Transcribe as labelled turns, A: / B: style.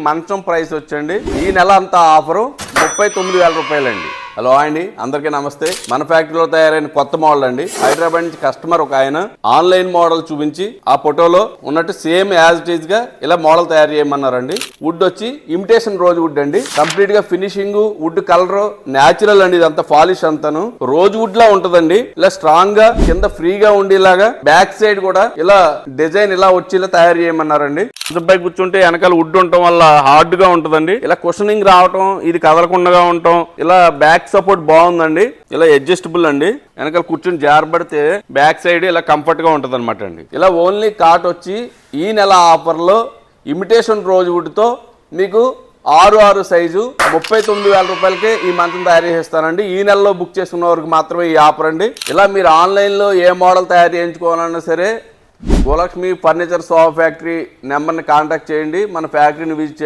A: మంచం ప్రైస్ వచ్చండి ఈ నెల అంతా ఆఫరు 39,000 రూపాయలండి. హలో అండి, అందరికీ నమస్తే. మన ఫ్యాక్టరీలో తయారైన కొత్త మోడల్ అండి. హైదరాబాద్ నుంచి కస్టమర్ ఒక ఆయన ఆన్లైన్ మోడల్ చూపించి ఆ ఫోటోలో ఉన్నట్టు సేమ్ యాజ్ ఇట్ ఈజ్ గా ఇలా మోడల్ తయారు చేయమన్నారండి. వుడ్ వచ్చి ఇమిటేషన్ రోజ్ వుడ్ అండి. కంప్లీట్ గా ఫినిషింగ్ వుడ్ కలర్ న్యాచురల్ అండి. ఇదంతా పాలిష్ అంతాను రోజ్ వుడ్ లా ఉంటదండి. ఇలా స్ట్రాంగ్ గా కింద ఫ్రీగా ఉండేలాగా బ్యాక్ సైడ్ కూడా ఇలా డిజైన్ ఇలా వచ్చేలా తయారు చేయమన్నారండి. పై కూర్చుంటే వెనకాల వుడ్ ఉండటం వల్ల హార్డ్ గా ఉంటదండి. ఇలా కుషనింగ్ రావటం, ఇది కదలకుండా ఉండటం, ఇలా బ్యాక్ సపోర్ట్ బాగుందండి. ఇలా అడ్జస్టబుల్ అండి. వెనకాల కూర్చుని జారబడితే బ్యాక్ సైడ్ ఇలా కంఫర్ట్ గా ఉంటది అనమాట అండి. ఇలా ఓన్లీ కాట్ వచ్చి ఈ నెల ఆఫర్ లో ఇమిటేషన్ రోజ్ వుడ్ తో మీకు 6 సైజు 39,000 రూపాయలకే ఈ మంచం తయారు చేస్తానండి. ఈ నెలలో బుక్ చేసుకున్న వరకు మాత్రమే ఈ ఆఫర్ అండి. ఇలా మీరు ఆన్లైన్ లో ఏ మోడల్ తయారు చేయించుకోవాలన్నా సరే గోలక్ష్మి ఫర్నిచర్ సోఫా ఫ్యాక్టరీ నెంబర్ని కాంటాక్ట్ చేయండి. మన ఫ్యాక్టరీని విజిట్ చేయండి.